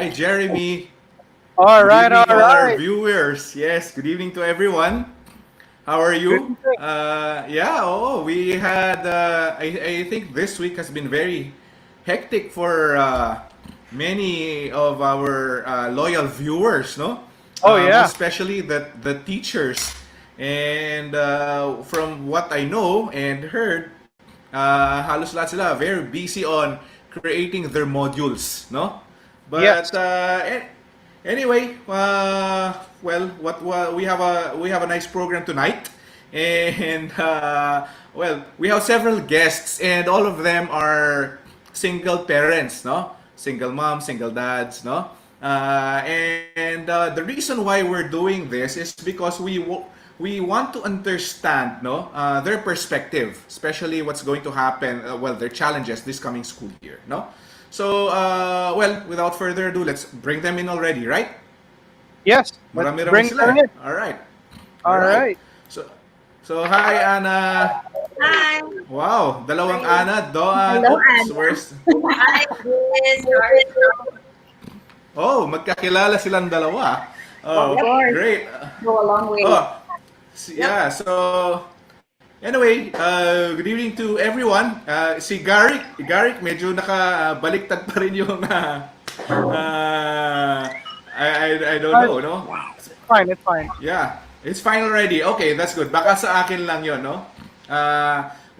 Hi, Jeremy. All Good right, evening all to all our right. viewers. Yes, good evening to everyone. How are Good you? evening. We had, I think this week has been very hectic for many of our loyal viewers, no? Oh Most yeah. especially the teachers. And from what I know and heard, halos lahat sila very busy on creating their modules, no? But Yes. anyway, we have a nice program tonight, and we have several guests, and all of them are single parents, no? Single moms, single dads, no? The reason why we're doing this is because we want to understand, no, their perspective, especially what's going to happen, their challenges this coming school year, no. So, without further ado, let's bring them in already, right? Yes. Let's Marami-rami bring sila them eh. in. All right. All All right. right. So, hi Ana. Hi. Wow, dalawang Ana, Doan. Hello, Oops, Anna. where's... Hi, Liz. How Oh, magkakilala silang dalawa. Of Oh, course. great. Go a long way. Oh, yeah, so anyway, good evening to everyone. Si Garrick medyo nakabaliktad pa rin yung I don't know, no? Fine. It's fine. Yeah, it's fine already. Okay, that's good. Baka sa akin lang 'yon, no?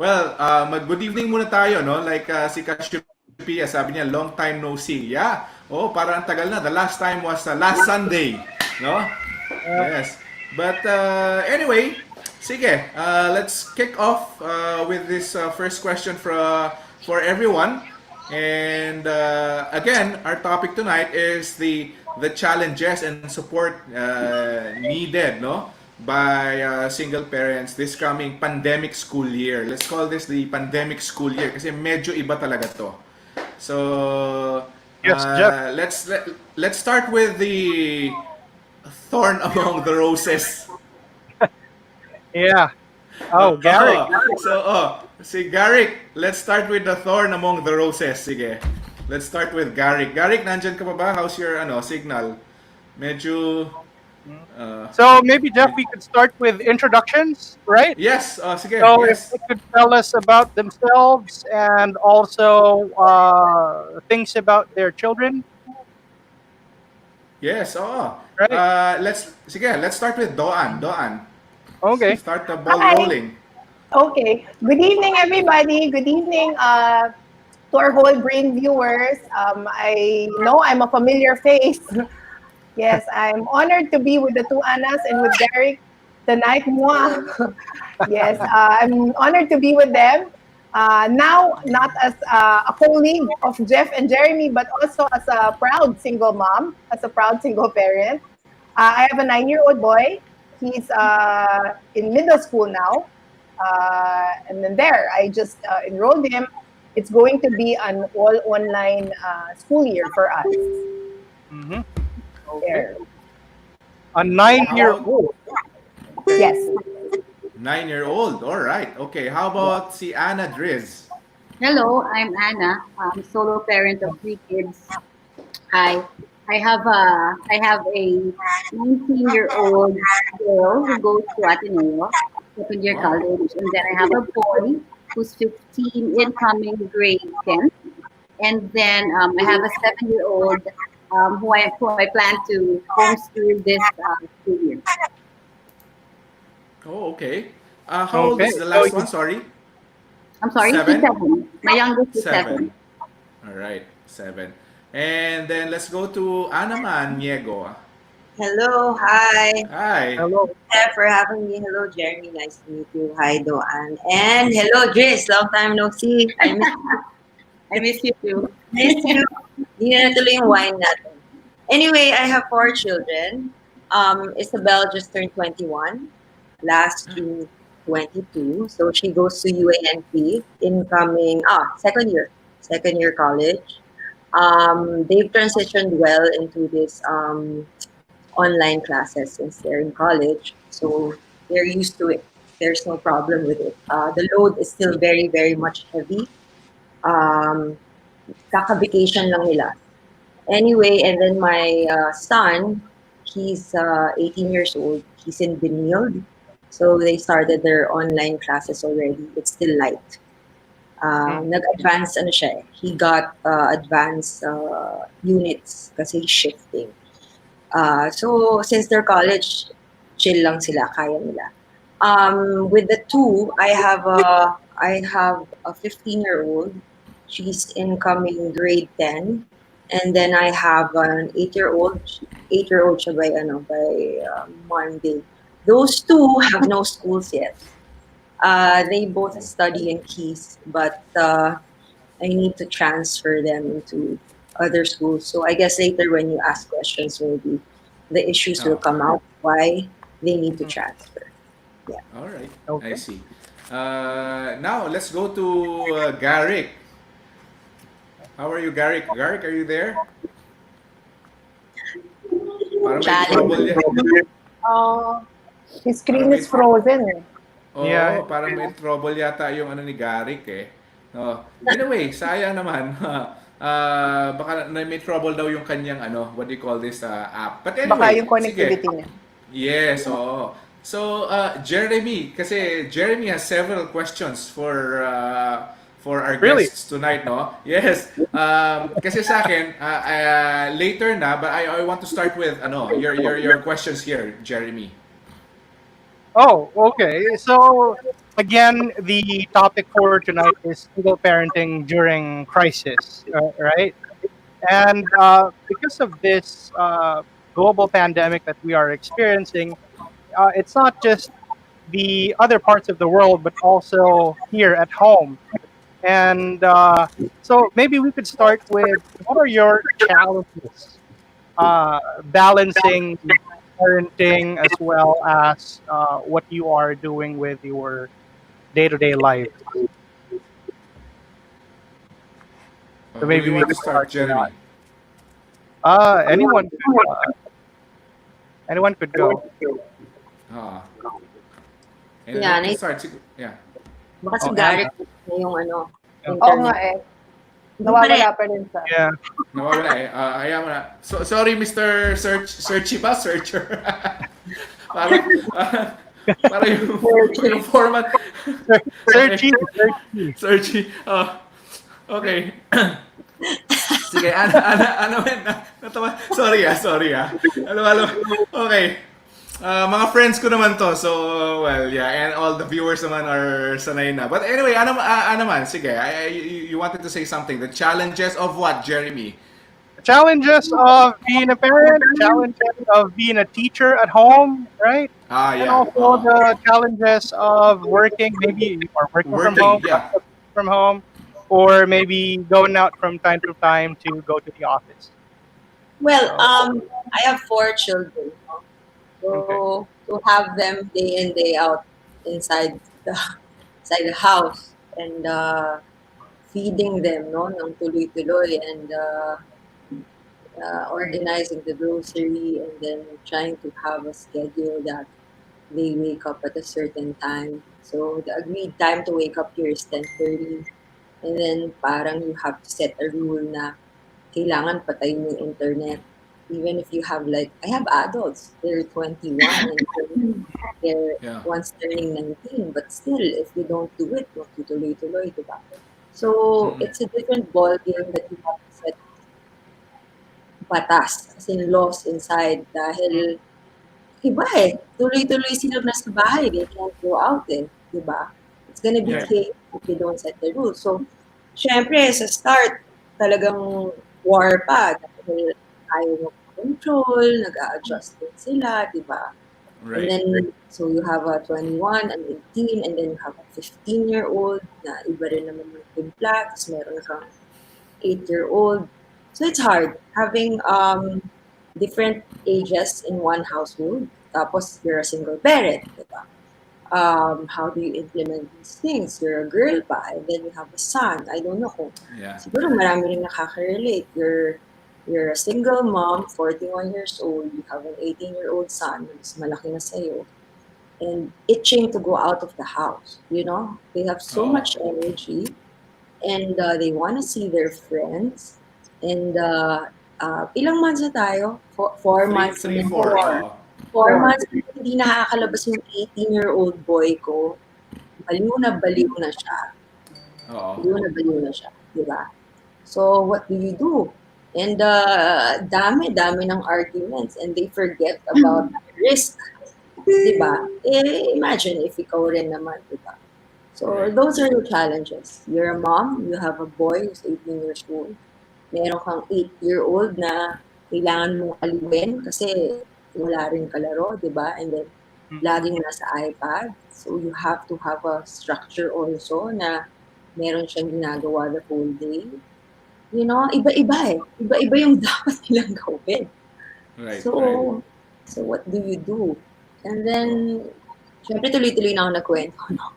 Good evening muna tayo, no? Like si Cassiopeia, sabi niya, long time no see. Yeah. Oh, para ang tagal na. The last time was last Sunday, no? Yes. But anyway, sige, let's kick off with this first question for everyone. And again, our topic tonight is the challenges and support needed, no, by single parents this coming pandemic school year. Let's call this the pandemic school year kasi medyo iba talaga to. So Yes, Jeff. let's start with the thorn among the roses. Yeah. Oh, Gary. Si Garrick, let's start with the thorn among the roses. Sige. Let's start with Garrick. Garrick, nandyan ka pa ba? How's your signal? Medyo So maybe Jeff, we could start with introductions, right? yes, sige. So if Yes. they could tell us about themselves and also things about their children, Yes, oo. right? Let's start with Doan. Doan, Okay. start the ball Hi. rolling. Okay. Good evening, everybody. Good evening to our whole brain viewers. I know I'm a familiar face. Yes, I'm honored to be with the two Annas and with Derek tonight. Mwah. Yes, I'm honored to be with them. Now, not as a colleague of Jeff and Jeremy, but also as a proud single mom, as a proud single parent. I have a 9-year-old boy. He's in middle school now. And then there, I just enrolled him. It's going to be an all online school year for us. Mm-hmm. Okay. There. A How 9-year-old. Yes. 9-year-old? All right. Okay. How about si Anna Driz? Hello, I'm Anna. I'm solo parent of 3 kids. I I have a 19-year-old girl who goes to Ateneo, second year Wow. college, and then I have a boy who's 15, incoming grade 10, and then I have a 7-year-old who I plan to homeschool this school year. Oh, okay. How old Okay. is the So last one? Sorry. I'm sorry, she's 7? 7. My youngest is 7. 7. All right. 7. And then let's go to Ana Maniego. Hello, hi. Hi. Hello. Thanks for having me. Hello, Jeremy. Nice to meet you. Hi, Doan. And hello, Driz. Long time no see. I miss you too. Miss you. Hindi na natuloy yung wine natin. Anyway, I have 4 children. Isabel just turned 21. Last June, 22. So she goes to UANP, incoming, second year college. They've transitioned well into this online classes since they're in college. So they're used to it. There's no problem with it. The load is still very, very much heavy. Kaka-vacation lang nila. Anyway, and then my son, he's 18 years old. He's in Benilde. So they started their online classes already. It's still light. Nag-advance ano siya eh. He got advanced units kasi he's shifting. So since they're college, chill lang sila, kaya nila. With the two, I have a 15-year-old. She's incoming grade 10. And then I have an 8-year-old. 8-year-old siya by Monday. Those two have no schools yet. They both study in Keys, but I need to transfer them into other schools. So I guess later when you ask questions, maybe the issues will come out why they need to transfer. All right. Okay. I see. Now let's go to Garrick. How are you, Garrick? Garrick, are you there? Parang may Challenge. trouble yan. His screen is frozen. Oo, Yeah. parang may trouble yata yung ano ni Garrick eh. No. Anyway, sayang naman. Baka may trouble daw yung kanyang what do you call this app. But anyway, Baka yung connectivity sige. niya. Yes, oo. So, Jeremy, kasi Jeremy has several questions for our Really? guests tonight, no? Yes. Kasi sa akin, later na, but I want to start with your questions here, Jeremy. Oh, okay. So again, the topic for tonight is single parenting during crisis, right? And because of this global pandemic that we are experiencing, it's not just the other parts of the world, but also here at home. And so maybe we could start with what are your challenges balancing parenting as well as what you are doing with your day-to-day life. So Who maybe do you we want to could start, start Jeremy? Anyone could go. Ah. Yeah, Let's start. Yeah. Baka si Oh, Garrett na yung Oo internet. nga eh. Nawawala pa rin sa... Yeah. Nawawala eh. Ayaw mo na. So, sorry, Mr. Searchy ba? Searcher. parang, parang yung format. Searchy. Searchy. Okay. Sige, ano natawa. Sorry. Ano. Okay. Mga friends ko naman to. So, well, yeah. And all the viewers naman are sanay na. But anyway, ano man. Sige, you wanted to say something. The challenges of what, Jeremy? Challenges of being a parent, challenges of being a teacher at home, right? Yeah. And also the challenges of working, maybe you are working from home, yeah. from home, or maybe going out from time to time to go to the office. Well, I have 4 children. No? So to have them day in day out inside the house and feeding them, no, ng tuloy-tuloy and organizing the grocery and then trying to have a schedule that they wake up at a certain time. So the agreed time to wake up here is 10:30. And then parang you have to set a rule na kailangan patayin yung internet. Even if you have I have adults, they're 21 and they're Yeah. once turning 19. But still, if you don't do it, magtutuloy-tuloy, diba? So it's a different ball game that you have to set batas, as in laws inside dahil iba eh. Tuloy-tuloy sila nasa bahay. They can't go out eh. Diba? It's gonna be Yeah. chaos if you don't set the rules. So, syempre, sa start, talagang war pa. Dahil ayaw control, nag-a-adjust din sila, diba? And Right. then, so you have a 21, an 18, and then you have a 15-year-old na iba rin naman yung timpla, tapos meron kang 8-year-old. So it's hard having different ages in one household. Tapos you're a single parent, diba? How do you implement these things? You're a girl pa, and then you have a son. I don't know kung Yeah. siguro marami rin nakaka-relate. You're a single mom, 41 years old, you have an 18-year-old son, mas malaki na sa'yo, and itching to go out of the house, you know? They have so Oo. much energy, and they want to see their friends, and ilang months na tayo? Four months. Three, na. four. Four months na hindi nakakalabas yung 18-year-old boy ko. Baliw na siya. Oo. Baliw na siya. Diba? So, what do you do? And dami ng arguments and they forget about risk. Diba? Imagine if ikaw rin naman, diba? So, those are the challenges. You're a mom, you have a boy who's 18 years old. Meron kang 8-year-old na kailangan mong aliwin kasi wala rin kalaro, diba? And then, laging nasa iPad. So, you have to have a structure also na meron siyang ginagawa the whole day. You know, iba-iba eh. Iba-iba yung dapat nilang gawin. Right. So what do you do? And then, syempre tuloy-tuloy na ako nagkwento, no?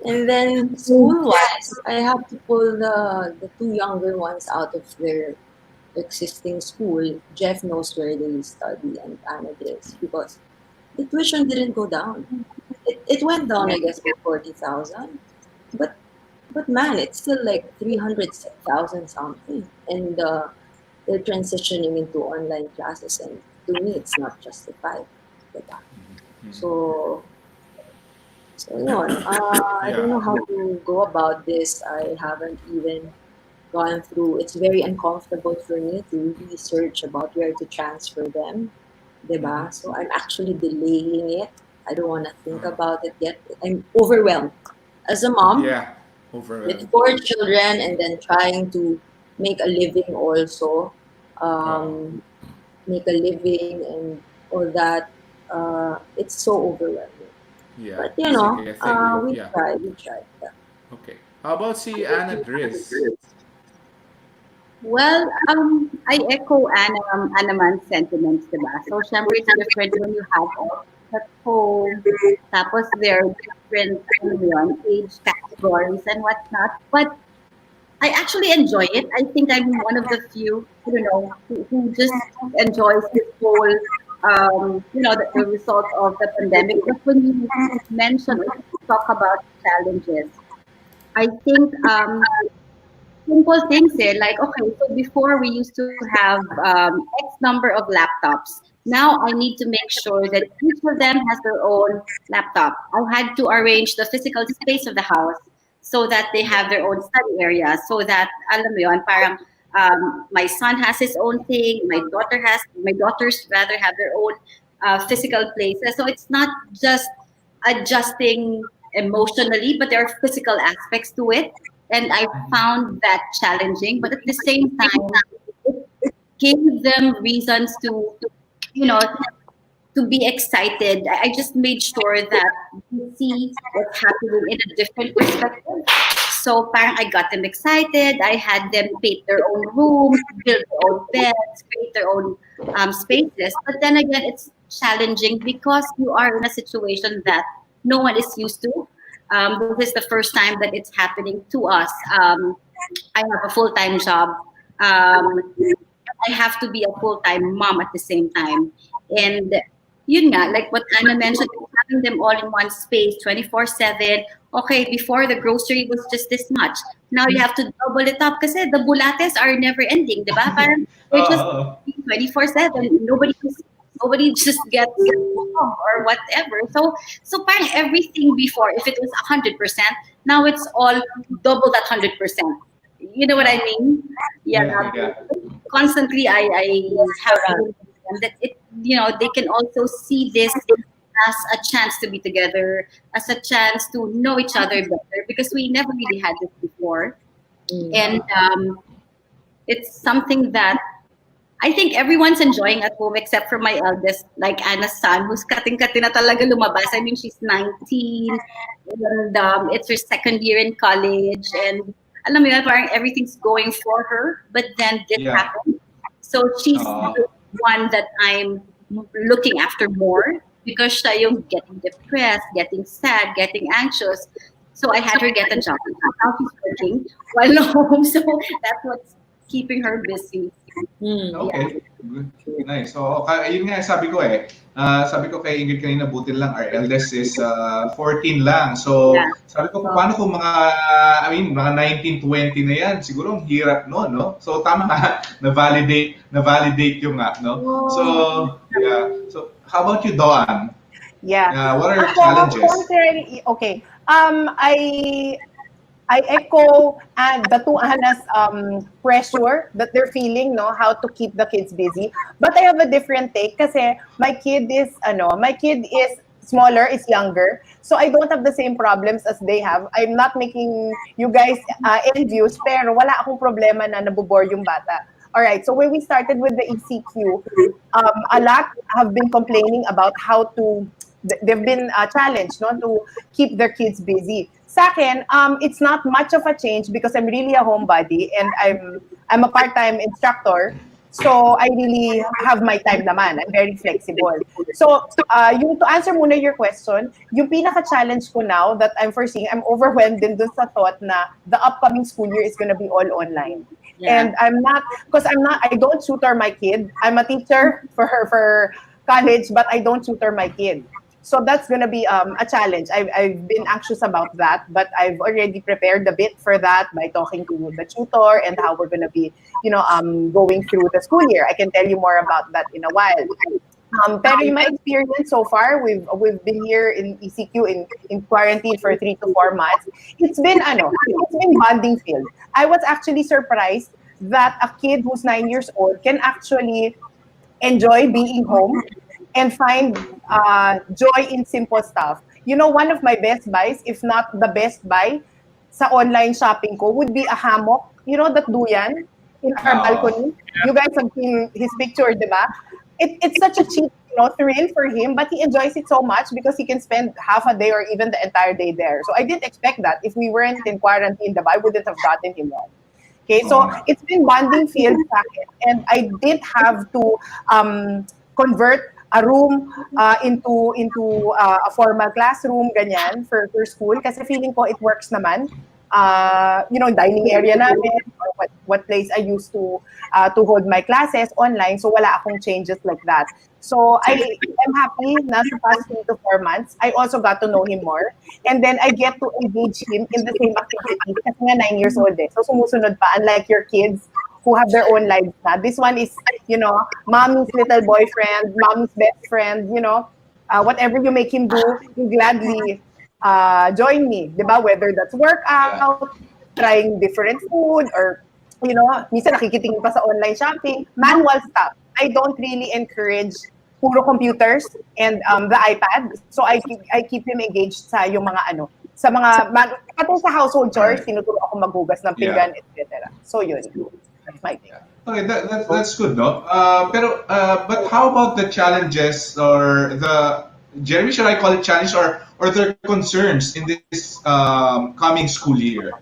And then, school-wise, I have to pull the two younger ones out of their existing school. Jeff knows where they study and Anna is because the tuition didn't go down. It went down, I guess, by 40,000. But man, it's still like 300,000 something. And they're transitioning into online classes. And to me, it's not justified. Diba? So yun. I don't know how to go about this. I haven't even gone through. It's very uncomfortable for me to research about where to transfer them. Diba? So I'm actually delaying it. I don't want to think about it yet. I'm overwhelmed. As a mom, Yeah. with Overwhelmed. 4 children and then trying to make a living also, make a living and all that, it's so overwhelming. Yeah. But you know, Sige, thank you. we Yeah. tried. Yeah. Okay. How about si Anna Driz? Well, I echo Anna Man's sentiments, diba? So, syempre, it's different when you have all at home, tapos there are different age categories and whatnot. But I actually enjoy it. I think I'm one of the few, who just enjoys this whole, the result of the pandemic. But when you mention or talk about challenges, I think simple things like, okay, so before we used to have X number of laptops. Now I need to make sure that each of them has their own laptop. I had to arrange the physical space of the house so that they have their own study area. So that, alam mo yun, parang my son has his own thing, my daughters rather have their own physical places. So it's not just adjusting emotionally, but there are physical aspects to it. And I found that challenging, but at the same time, it gave them reasons to, to be excited. I just made sure that we see what's happening in a different perspective. So parang I got them excited. I had them paint their own rooms, build their own beds, create their own spaces. But then again, it's challenging because you are in a situation that no one is used to. This is the first time that it's happening to us. I have a full-time job. I have to be a full-time mom at the same time. And yun nga, like what Anna mentioned, having them all in one space, 24/7. Okay, before the grocery was just this much. Now you have to double it up kasi the bulates are never ending, di ba? Parang they're just 24/7. Nobody just gets home or whatever. So parang everything before, if it was 100%, now it's all double that 100%. You know what I mean? Yeah. Constantly, I have them that they can also see this as a chance to be together, as a chance to know each other better, because we never really had this before. And it's something that I think everyone's enjoying at home except for my eldest, like Anna's son, who's kating-kati na talaga lumabas. I mean, she's 19, and it's her second year in college, and alam mo yun, parang everything's going for her, but then this happened. So she's the one that I'm looking after more because siya yung getting depressed, getting sad, getting anxious. So I had her get a job. Now she's working while home, so that's what's keeping her busy. Okay. Good. Nice. So, yun nga sabi ko Sabi ko kay Ingrid kanina, buti lang, our eldest is 14 lang. So, Yeah. sabi ko, paano kung mga 19, 20 na yan? Siguro ang hirap no, no? So, tama ka, na-validate yung nga, no? So, yeah. So, how about you, Doan? Yeah. What are your Ako, challenges? contrary, okay. I echo and the two Anna's pressure that they're feeling, no, how to keep the kids busy. But I have a different take kasi my kid is smaller, is younger. So I don't have the same problems as they have. I'm not making you guys envious, pero wala akong problema na nabobore yung bata. All right, so when we started with the ECQ, a lot have been complaining about how to, they've been challenged, no, to keep their kids busy. Sa akin, it's not much of a change because I'm really a homebody and I'm a part-time instructor. So I really have my time naman. I'm very flexible. So yung to answer muna your question, yung pinaka-challenge ko now that I'm foreseeing, I'm overwhelmed din dun sa thought na the upcoming school year is gonna be all online. Yeah. And I don't tutor my kid. I'm a teacher for college, but I don't tutor my kid. So that's gonna be a challenge. I've been anxious about that, but I've already prepared a bit for that by talking to the tutor and how we're gonna be, going through the school year. I can tell you more about that in a while. Pero in my experience so far, we've been here in ECQ in quarantine for 3 to 4 months. It's been bonding field. I was actually surprised that a kid who's 9 years old can actually enjoy being home and find joy in simple stuff. One of my best buys, if not the best buy sa online shopping ko, would be a hammock. That duyan in our balcony. You guys have seen his picture, di ba? It's such a cheap thrill for him, but he enjoys it so much because he can spend half a day or even the entire day there. So I didn't expect that. If we weren't in quarantine, I wouldn't have gotten him one. Okay, so it's been bonding field sa akin. And I didn't have to convert a room into a formal classroom, ganyan, for school. Kasi feeling ko it works naman. Dining area namin, or what place I used to hold my classes online. So wala akong changes like that. So I am happy na sa past 3 to 4 months, I also got to know him more. And then I get to engage him in the same activities kasi nga 9 years old eh. So sumusunod pa, unlike your kids who have their own lives na. This one is, mommy's little boyfriend, mommy's best friend, whatever you make him do, he gladly join me, di ba? Whether that's workout, trying different food, or, minsan nakikitingin pa sa online shopping, manual stuff. I don't really encourage puro computers and the iPad. So I keep him engaged sa yung mga sa mga, pati sa household chores, tinuturo ako maghugas ng pinggan, etc. So yun. That's my thing. Okay, that's good, no? But how about the challenges or Jeremy, should I call it challenge or their concerns in this coming school year?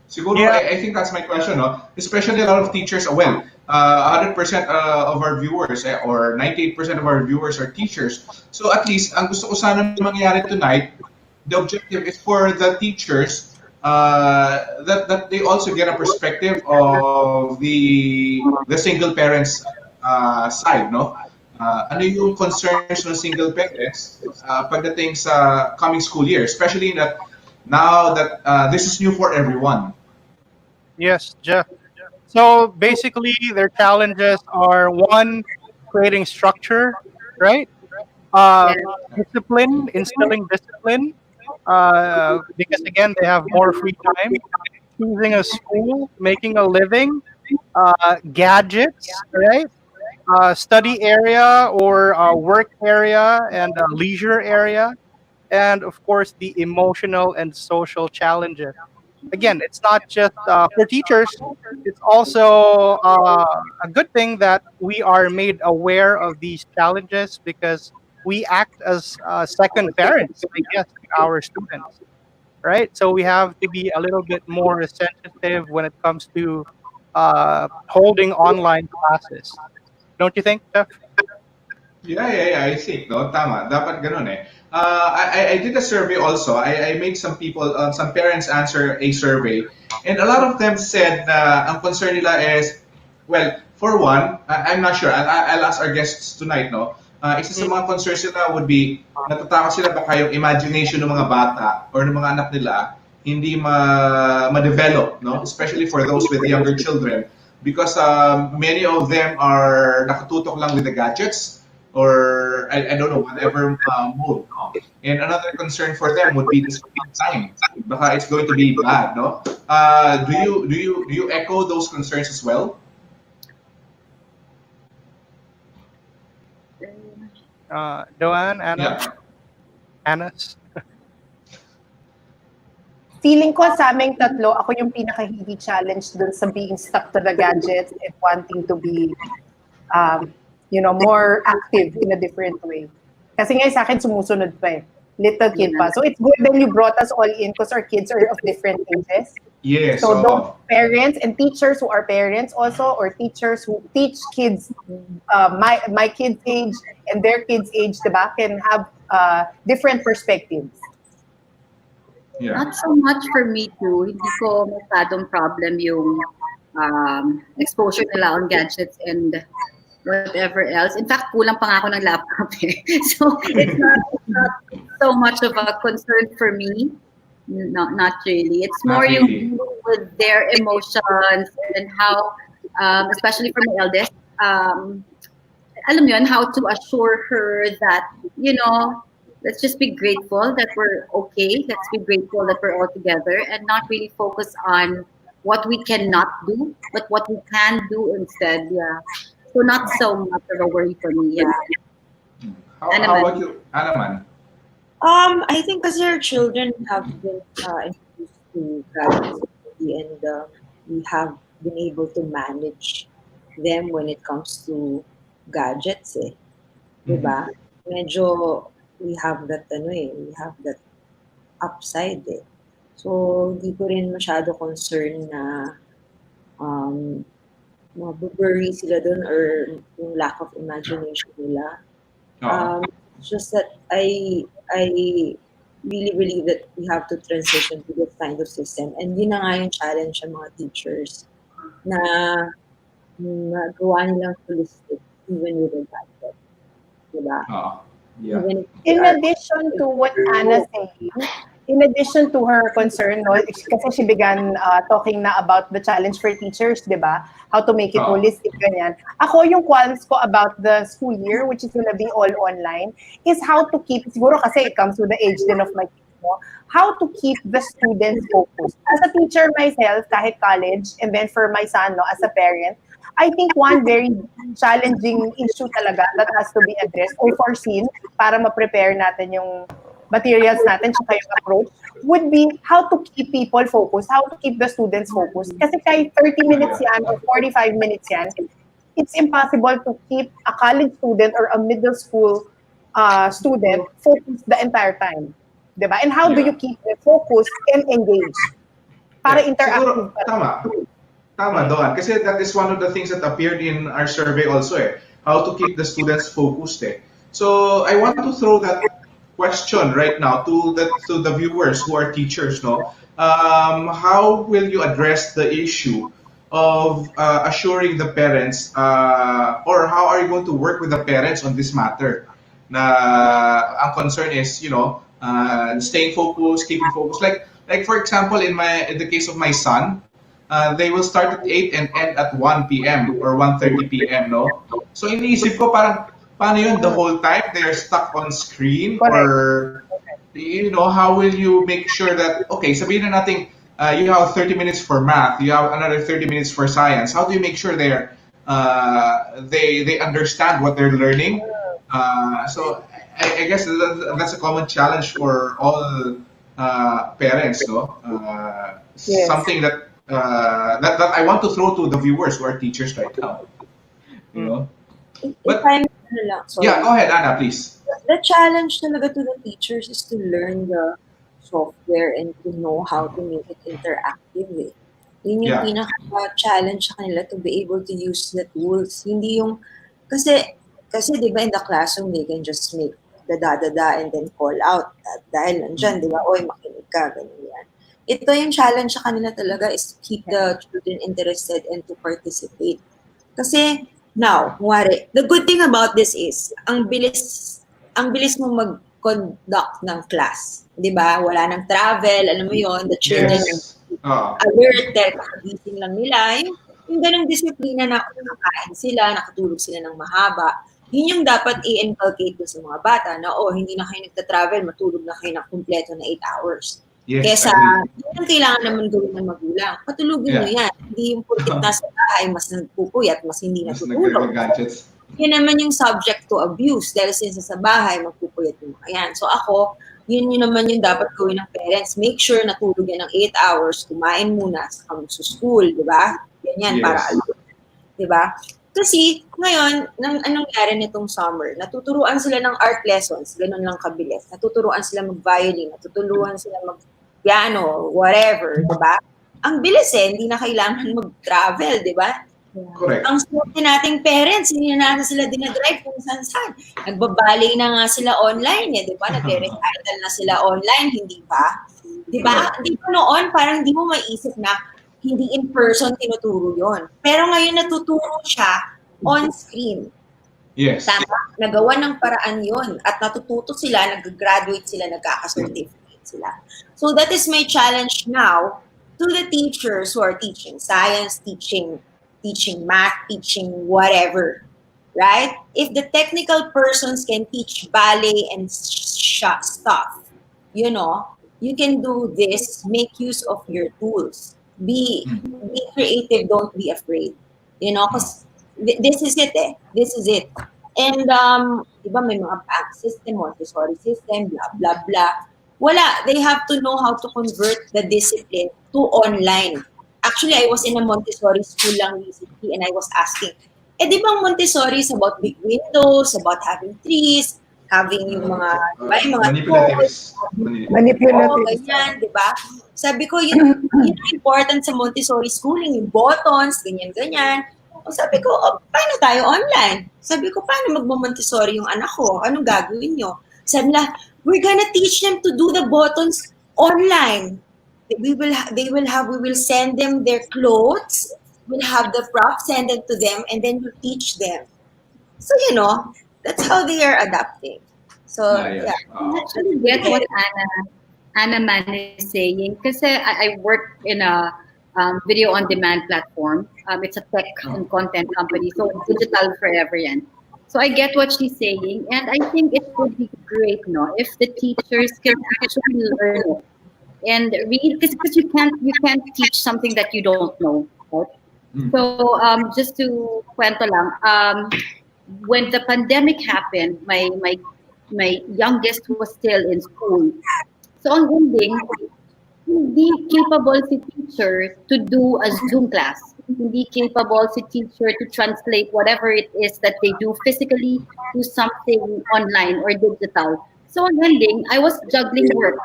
Siguro, I think that's my question, no? Especially a lot of teachers, 100% of our viewers or 98% of our viewers are teachers. So at least, ang gusto ko sana mangyari tonight, the objective is for the teachers that they also get a perspective of the single parents side, no? Ano yung concerns ng single parents pagdating sa coming school year, especially that now that this is new for everyone. Yes, Jeff. So basically, their challenges are one, creating structure, right? Discipline, instilling discipline, because again, they have more free time, choosing a school, making a living, gadgets, right? Study area or work area and leisure area, and of course the emotional and social challenges. Again, it's not just for teachers, it's also a good thing that we are made aware of these challenges because we act as second parents, I guess, to our students, right? So we have to be a little bit more sensitive when it comes to holding online classes. Don't you think, Jeff? Yeah, I see. No, tama. Dapat ganun eh. I did a survey also. I made some people, some parents answer a survey. And a lot of them said ang concern nila is, well, for one, I'm not sure. I'll ask our guests tonight, no? isa sa mga concerns nila would be, natatakot sila baka yung imagination ng mga bata or ng mga anak nila hindi ma-develop, no? Especially for those with younger children. Because many of them are nakatutok lang with the gadgets or I don't know, whatever mode. No? And another concern for them would be the screen time. Baka it's going to be bad, no? Do you echo those concerns as well? Joanne, Anna, Yeah. Anas. Feeling ko sa aming tatlo, ako yung pinaka-hindi challenge dun sa being stuck to the gadgets and wanting to be, more active in a different way. Kasi nga sa akin, sumusunod pa eh. Little kid pa. So it's good that you brought us all in because our kids are of different ages. Yes. So those parents and teachers who are parents also, or teachers who teach kids, my kids' age and their kids' age, diba, can have different perspectives. Yeah. Not so much for me too. Hindi ko masyadong problem yung exposure nila on gadgets and whatever else. In fact, kulang pa nga ako ng laptop eh. So it's not so much of a concern for me. Not really. It's more Not really. yung with their emotions and how, especially for my eldest, alam mo yun, how to assure her that, let's just be grateful that we're okay. Let's be grateful that we're all together and not really focus on what we cannot do, but what we can do instead. Yeah. So not so much of a worry for me. Yeah. How about you, Anaman? I think because your children have been introduced to gadgets and we have been able to manage them when it comes to gadgets, eh. Diba? Medyo we have that upside eh. So hindi ko rin masyado concern na mabubury sila dun or yung lack of imagination nila. It's just that I really believe that we have to transition to this kind of system. And yun na nga yung challenge ng mga teachers na magawa nilang holistic even with the gadget. Diba? Yeah. Even if In addition to what Anna said, in addition to her concern, no, kasi she began talking na about the challenge for teachers, di ba? How to make it holistic, ganyan. Ako, yung qualms ko about the school year, which is gonna be all online, is how to keep, siguro kasi it comes with the age din of my kids, no? How to keep the students focused. As a teacher myself, kahit college, and then for my son, no, as a parent, I think one very challenging issue talaga that has to be addressed or foreseen para ma-prepare natin yung materials natin tsaka yung approach would be how to keep people focused, how to keep the students focused. Kasi kahit 30 minutes yan or 45 minutes yan, it's impossible to keep a college student or a middle school student focused the entire time. Diba? And how do you keep them focused and engaged? Para interactive pa rin. Tama, Doan. Kasi that is one of the things that appeared in our survey also eh. How to keep the students focused eh. So I want to throw that question right now to the viewers who are teachers, no? How will you address the issue of assuring the parents or how are you going to work with the parents on this matter? Na ang concern is, staying focused, keeping focused. Like for example, in the case of my son, they will start at 8 and end at 1 p.m. or 1:30 p.m. No? So iniisip ko parang paano yun the whole time they're stuck on screen or how will you make sure that sabihin na natin you have 30 minutes for math, you have another 30 minutes for science. How do you make sure they understand what they're learning? So I guess that's a common challenge for all parents, no? Yes. Something that I want to throw to the viewers who are teachers right now. But sorry. yeah, go ahead, Anna, please. The challenge talaga to the teachers is to learn the software and to know how to make it interactive. Eh. Yun yung pinaka-challenge sa kanila to be able to use the tools. Hindi yung, kasi di ba in the classroom, they can just make the da-da-da and then call out. Dahil nandyan, di ba, oy, makinig ka, ganyan yan. Ito yung challenge sa kanila talaga is to keep the children interested and to participate. Kasi Now, the good thing about this is, ang bilis mo mag-conduct ng class. Di ba? Wala nang travel, alam mo yon, the children Yes. alert dahil kakagising lang nila. Yung ganong disiplina na nakakain sila, nakatulog sila ng mahaba, yun yung dapat i-inculcate sa mga bata na, hindi na kayo nagta-travel, matulog na kayo ng kumpleto na 8 hours. Yes, Kesa, agree. yun ang kailangan naman gawin ng magulang. Patulugin mo yan. Hindi yung porkit nasa bahay, mas nagpupuyat, mas hindi Mas natutulog. nag-gadgets. Yun naman yung subject to abuse dahil since sa bahay, magpupuyat yung mga yan. So ako, yun naman yung dapat gawin ng parents. Make sure natulog yan ng 8 hours, kumain muna, saka mag-school, di ba? Ganyan, Yes. para alam. Di ba? Kasi ngayon, anong nangyari nitong summer? Natuturuan sila ng art lessons, ganun lang kabilis. Natuturuan sila mag-violin, natuturuan sila mag-piano, whatever, di ba? Ang bilis hindi na kailangan mag-travel, di ba? Correct. Ang swerte nating parents, hindi na natin sila dinadrive kung saan-saan. Nagbabalay na nga sila online, di ba? Nagre-recital na sila online, hindi ba? Di ba? Di ba noon, parang di mo maiisip na hindi in person tinuturo yon. Pero ngayon natuturo siya on screen. Yes. Tama? Nagawa ng paraan yon at natututo sila, nag-graduate sila, nagkaka-certificate sila. So that is my challenge now to the teachers who are teaching science, teaching math, teaching whatever, right? If the technical persons can teach ballet and stuff, you can do this, make use of your tools. Be creative, don't be afraid. Because this is it This is it. And, diba may mga bank system, Montessori system, blah, blah, blah. Wala. They have to know how to convert the discipline to online. Actually, I was in a Montessori school lang recently and I was asking, di ba Montessori is about big windows, about having trees, having yung mga, diba, yung mga Manipulatives. ganyan, di ba? Sabi ko, yun important sa Montessori schooling, yung buttons, ganyan-ganyan. Sabi ko, paano tayo online? Sabi ko, paano magmo-Montessori yung anak ko? Anong gagawin nyo? Sabi nila, we're gonna teach them to do the buttons online. We will send them their clothes, we'll have the prof send them to them, and then we'll teach them. So, that's how they are adapting. So, Yeah. I actually get what Anna Man is saying because I work in a video on demand platform. It's a tech and content company, so digital forever yan. So I get what she's saying, and I think it would be great, if the teachers can actually learn it and read, because you can't teach something that you don't know, right? So just to kwento lang, when the pandemic happened, my youngest was still in school. So ang ending, hindi capable si teacher to do a Zoom class. Hindi capable si teacher to translate whatever it is that they do physically to something online or digital. So ang ending, I was juggling work,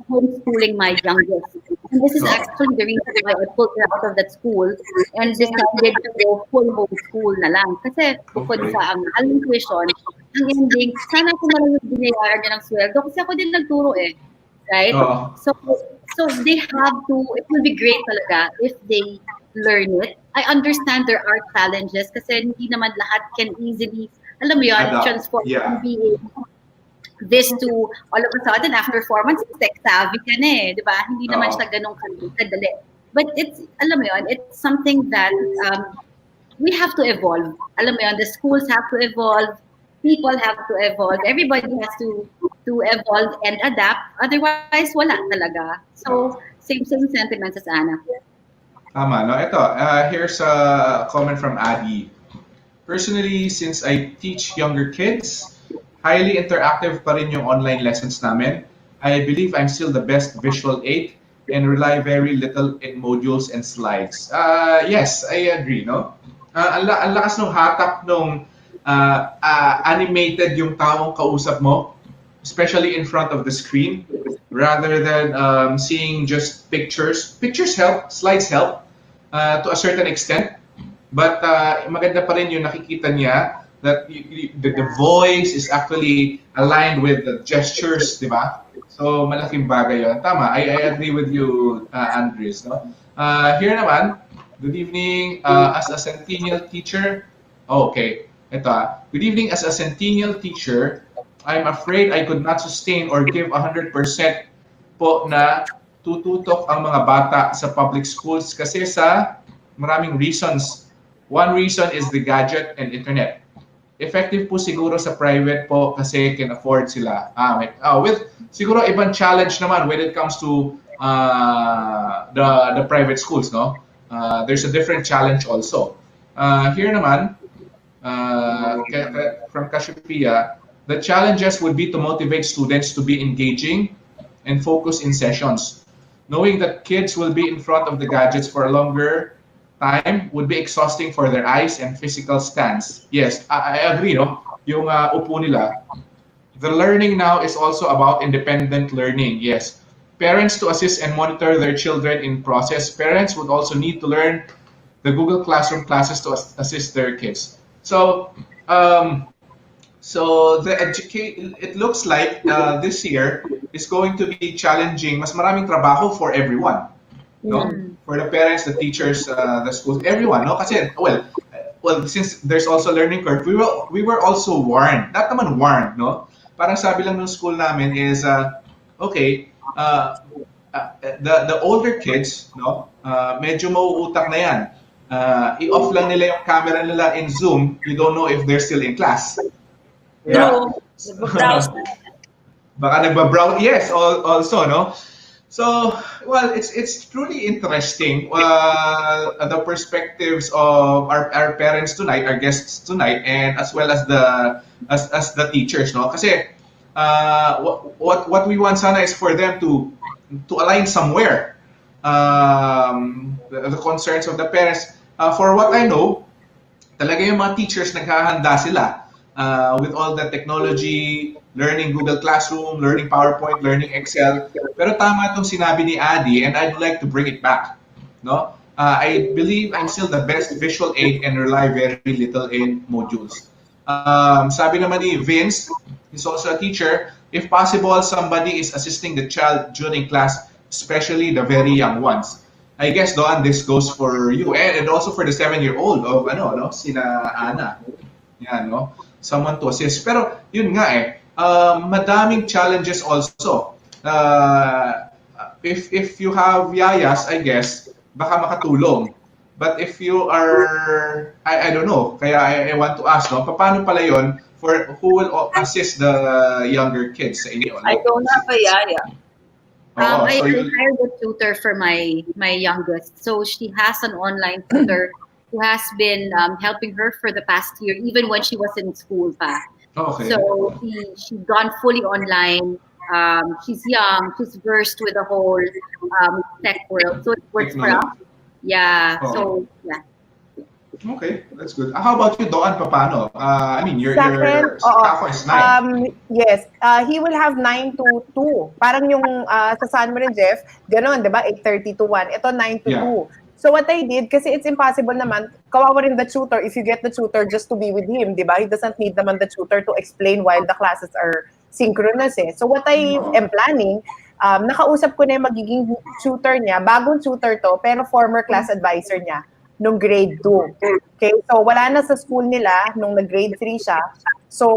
homeschooling my youngest. And this is actually the reason why I pulled her out of that school and decided to go full homeschool na lang. Kasi bukod sa ang mahal ng tuition, ang ending, sana ako na lang yung binayaran niya ng sweldo kasi ako din nagturo right? So they have to, it will be great talaga if they learn it. I understand there are challenges kasi hindi naman lahat can easily, alam mo yun, transform MBA this to all of a sudden after 4 months, tech savvy ka na di ba? Hindi naman siya ganun kadali. But it's, alam mo yun, it's something that we have to evolve. Alam mo yun, the schools have to evolve, people have to evolve, everybody has to evolve and adapt. Otherwise, wala talaga. So, same sentiments as Anna. Tama, no? Ito, here's a comment from Adi. Personally, since I teach younger kids, highly interactive pa rin yung online lessons namin. I believe I'm still the best visual aid and rely very little in modules and slides. Yes, I agree, no? Ang lakas ng hatak nung animated yung taong kausap mo, especially in front of the screen, rather than seeing just pictures. Pictures help, slides help to a certain extent, but maganda pa rin yung nakikita niya that the voice is actually aligned with the gestures, di ba? So malaking bagay yun. Tama, I agree with you, Andres. No? Here naman, good evening. As a Centennial teacher, Okay. Ito Good evening. As a centennial teacher, I'm afraid I could not sustain or give 100% po na tututok ang mga bata sa public schools kasi sa maraming reasons. One reason is the gadget and internet. Effective po siguro sa private po kasi can afford sila. With siguro ibang challenge naman when it comes to the private schools, no? There's a different challenge also. Here naman, from Cassiopeia, the challenges would be to motivate students to be engaging and focus in sessions. Knowing that kids will be in front of the gadgets for a longer time would be exhausting for their eyes and physical stance. Yes, I agree, no? Yung upo nila. The learning now is also about independent learning. Yes. Parents to assist and monitor their children in process. Parents would also need to learn the Google Classroom classes to assist their kids. So, it looks like this year is going to be challenging. Mas maraming trabaho for everyone, no? For the parents, the teachers, the schools, everyone, no? Kasi since there's also learning curve, we were also warned. Not naman warned, no? Parang sabi lang ng school namin is the older kids, no? Medyo mauutak na yan. I-off lang nila yung camera nila in Zoom. You don't know if they're still in class. No. Baka nagbabrowse. Yes, also, no? So, well, it's truly interesting the perspectives of our parents tonight, our guests tonight, and as well as the teachers, no? Kasi what we want sana is for them to align somewhere. The concerns of the parents. For what I know, talaga yung mga teachers naghahanda sila with all the technology, learning Google Classroom, learning PowerPoint, learning Excel. Pero tama itong sinabi ni Adi, and I'd like to bring it back. No, I believe I'm still the best visual aid and rely very little in modules. Sabi naman ni Vince, he's also a teacher. If possible, somebody is assisting the child during class, especially the very young ones. I guess, Doan, this goes for you and also for the 7-year-old of sina Ana. Yan, no? Someone to assist. Pero yun nga madaming challenges also. If you have yayas, I guess, baka makatulong. But if you are, I don't know, kaya I want to ask, no? Paano pala yun for who will assist the younger kids sa inyo? I don't have a yaya. I hired a tutor for my youngest. So she has an online tutor who has been helping her for the past year, even when she was in school pa. Okay. So she's gone fully online. She's young. She's versed with the whole tech world. So it works for us. Yeah. Oh. So yeah. Okay, that's good. How about you, Doan? Paano? I mean, your staff is 9. Yes, he will have 9 to 2. Parang yung sa San Marin, Jeff, gano'n, di ba? 8:30 to 1. Ito, 9 to 2. So what I did, kasi it's impossible naman, kawawa rin the tutor if you get the tutor just to be with him, di ba? He doesn't need naman the tutor to explain while the classes are synchronous eh. So what I am planning, nakausap ko na yung magiging tutor niya, bagong tutor to, pero former class advisor niya nung grade 2. Okay? So, wala na sa school nila nung nag-grade 3 siya. So,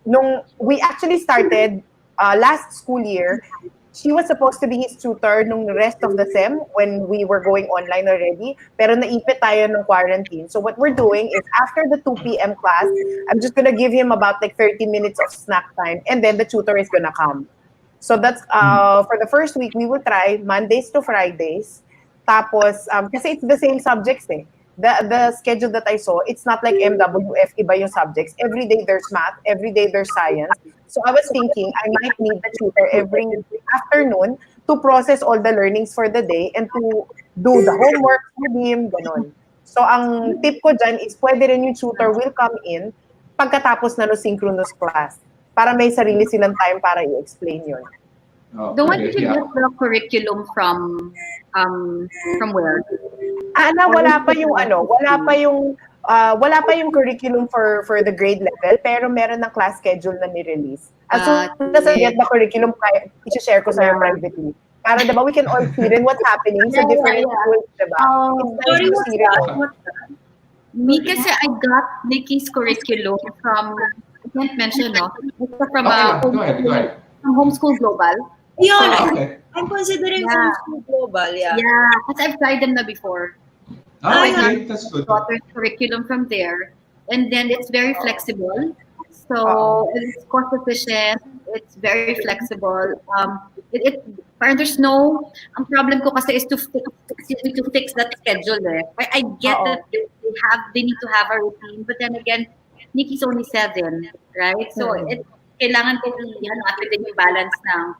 nung we actually started last school year, she was supposed to be his tutor nung rest of the SEM when we were going online already. Pero naipit tayo ng quarantine. So, what we're doing is after the 2 p.m. class, I'm just gonna give him about like 30 minutes of snack time and then the tutor is gonna come. So, that's for the first week, we will try Mondays to Fridays. Tapos, kasi it's the same subjects eh. The schedule that I saw, it's not like MWF, iba yung subjects. Every day there's math, every day there's science. So I was thinking I might need the tutor every afternoon to process all the learnings for the day and to do the homework with him, ganon. So ang tip ko dyan is pwede rin yung tutor will come in pagkatapos na no synchronous class para may sarili silang time para i-explain yun. The one did you get the curriculum from where? Wala pa yung curriculum for the grade level, pero meron ng class schedule na ni-release. As soon as I get the curriculum, i-share ko sa'yo privately. Para diba, we can all see rin what's happening sa different schools, diba? Sorry, what's that? Me kasi I got Nikki's curriculum from, I can't mention, no? It's from Okay lang. Go ahead. Go ahead. from Homeschool Global. Yun, Okay. I'm considering Yeah. homeschool global, yeah. Yeah, kasi I've tried them na before. Okay, that's good. Daughter's curriculum from there, and then it's very flexible. So it's cost efficient. It's very flexible. Parang there's no. Ang problem ko kasi is to fix that schedule. I get that they need to have a routine, but then again, Nikki's only 7, right? So it kailangan ko hanapin din yung balance ng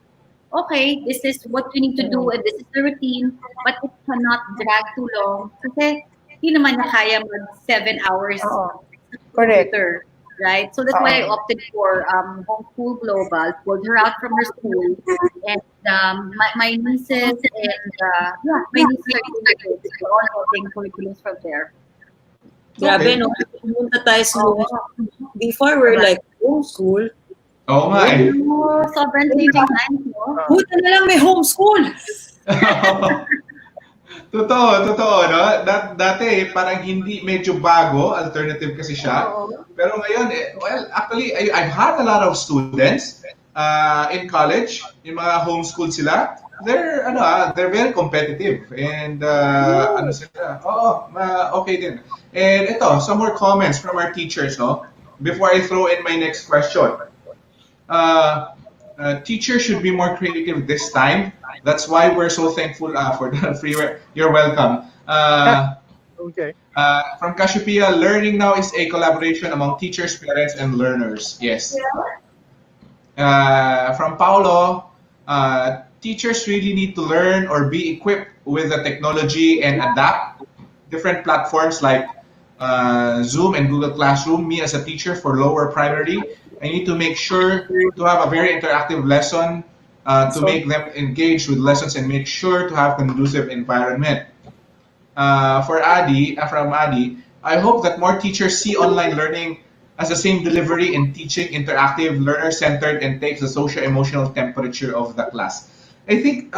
okay, this is what you need to do and this is the routine, but it cannot drag too long kasi hindi naman niya kaya mag 7 hours Correct. computer, right? So that's why I opted for Homeschool Global, pulled her out from her school, and my nieces and my nieces are doing it. They're all taking curriculums from there. Grabe, no? Pumunta tayo sa before we're like, homeschool. Oo nga eh. Oh, sobrang changing times, no? Buta na lang may homeschool. Totoo, no? Dati parang hindi medyo bago, alternative kasi siya. Pero ngayon, well, actually, I've had a lot of students in college, yung mga homeschool sila. They're very competitive and okay din. And ito, some more comments from our teachers, no? Before I throw in my next question. Teachers should be more creative this time. That's why we're so thankful for the free. You're welcome. Okay. From Cassiopeia, learning now is a collaboration among teachers, parents, and learners. Yes. From Paulo, teachers really need to learn or be equipped with the technology and adapt different platforms like Zoom and Google Classroom. Me as a teacher for lower primary, I need to make sure to have a very interactive lesson to make them engage with lessons and make sure to have conducive environment. From Adi, I hope that more teachers see online learning as the same delivery in teaching, interactive, learner-centered, and takes the social-emotional temperature of the class. I think,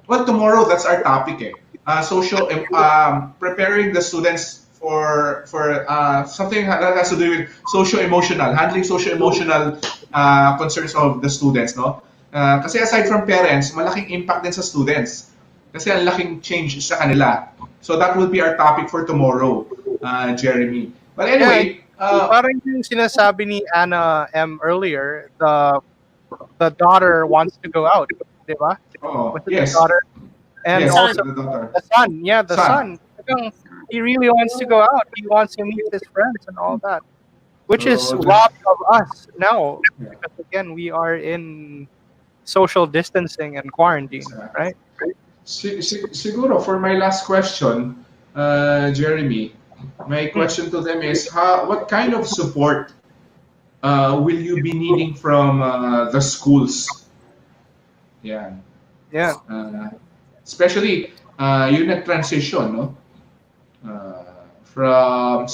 tomorrow that's our topic. Preparing the students for something that has to do with socio-emotional, handling socio-emotional concerns of the students, no? Kasi aside from parents, malaking impact din sa students. Kasi ang laking change sa kanila. So that will be our topic for tomorrow, Jeremy. But anyway, Parang yung sinasabi ni Anna M earlier, the daughter wants to go out, di ba? yes. The daughter. And Yes, also the daughter. the son. Yeah, the Son. son. He really wants to go out. He wants to meet his friends and all that, which is So, robbed of us now. Yeah. Because again, we are in social distancing and quarantine, right? Siguro for my last question, Jeremy, my question to them is, what kind of support will you be needing from the schools? Yeah. Yeah. Especially yung nag-transition, no? From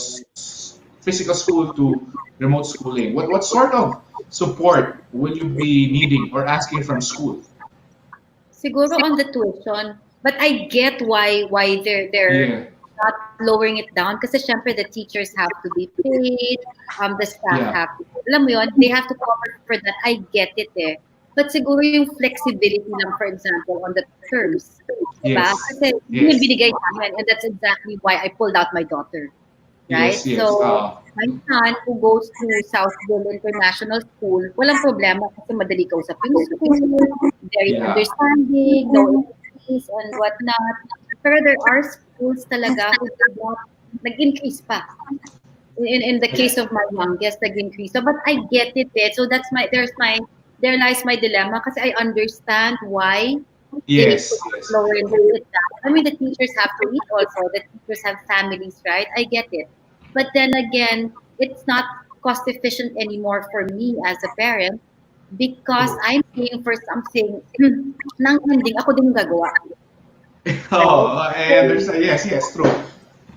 physical school to remote schooling. What sort of support will you be needing or asking from school? Siguro on the tuition, but I get why they're not lowering it down kasi syempre the teachers have to be paid, the staff have to, alam mo yun, they have to cover for that. I get it But siguro yung flexibility lang, for example, on the terms. Diba? Yes. Kasi yun yung binigay sa amin, and that's exactly why I pulled out my daughter. Right? Yes. So, my son who goes to Southville International School, walang problema kasi madali kausapin yung school, very understanding, no issues and whatnot. Pero there are schools talaga who did not, nag-increase pa. In the case of my youngest, nag-increase. So, but I get it. So that's there lies my dilemma kasi I understand why Yes. lower it down. I mean, the teachers have to eat also. The teachers have families, right? I get it. But then again, it's not cost efficient anymore for me as a parent because I'm paying for something nang ending ako din gagawa. I understand. Yes, true.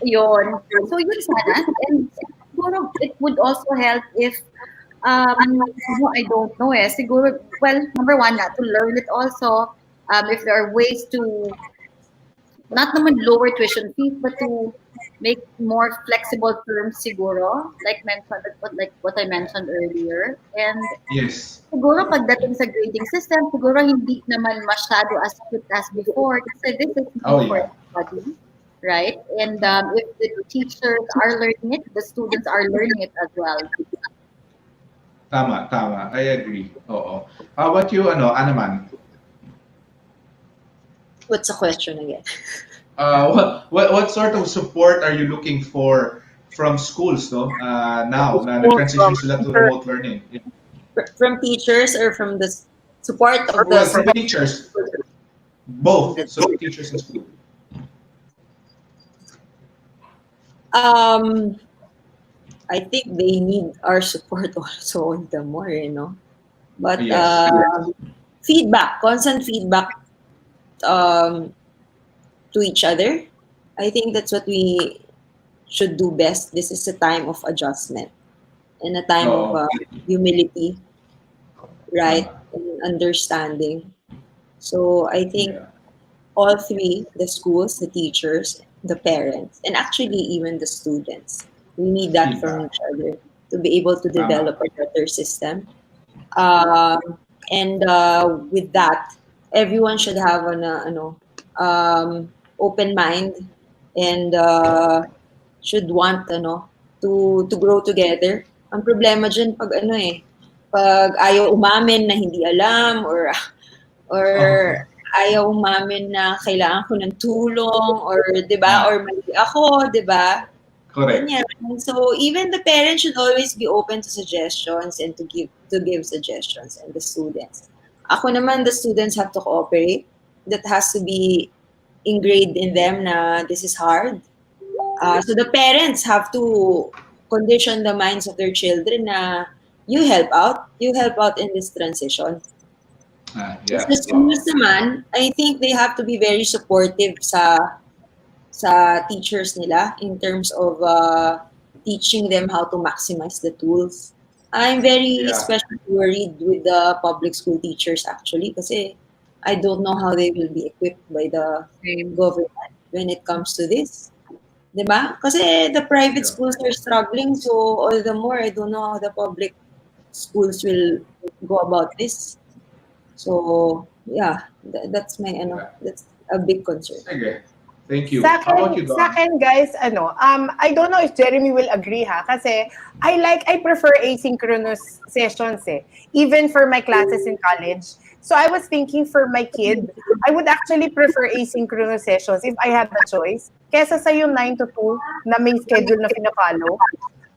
Yun. So yun sana. And siguro it would also help if I don't know siguro, well, number one, to learn it also. If there are ways to not naman lower tuition fees, but to make more flexible terms siguro, like what I mentioned earlier. And Yes. siguro pagdating sa grading system, siguro hindi naman masyado as strict as before kasi this is Oh, new for yeah. everybody, right? And if the teachers are learning it, the students are learning it as well. Tama. I agree. Oo. How about you, Ana Man? What's the question again? What sort of support are you looking for from schools, no? Now na Schools nag-transition from sila to teachers. remote learning. From teachers or from the support of Well, the from teachers, both. So teachers and school. I think they need our support also on the more, But Yes. feedback, constant feedback to each other. I think that's what we should do best. This is a time of adjustment and a time of Oo. humility, right? And understanding. So I think Yeah. all three, the schools, the teachers, the parents, and actually even the students, we need that from each other to be able to develop a better system. And with that, everyone should have an open mind and should want to grow together. Ang problema dyan pag ayaw umamin na hindi alam or ayaw umamin na kailangan ko ng tulong or 'di ba or mali ako, 'di ba? Correct. Ganyan. So even the parents should always be open to suggestions and to give suggestions, and the students. Ako naman, the students have to cooperate. That has to be ingrained in them na this is hard. So the parents have to condition the minds of their children na you help out in this transition. Yeah. Sa schools naman, I think they have to be very supportive sa teachers nila in terms of teaching them how to maximize the tools. I'm very especially worried with the public school teachers actually kasi I don't know how they will be equipped by the government when it comes to this. Diba? Kasi the private schools are struggling, so all the more I don't know how the public schools will go about this. So, yeah, that's my that's a big concern. Okay. Thank you. Sa How about you, sa Dawn? akin, guys, I don't know if Jeremy will agree ha, kasi I prefer asynchronous sessions even for my classes in college. So I was thinking for my kid, I would actually prefer asynchronous sessions if I had the choice, kesa sa yung 9 to 2 na may schedule na pina-follow.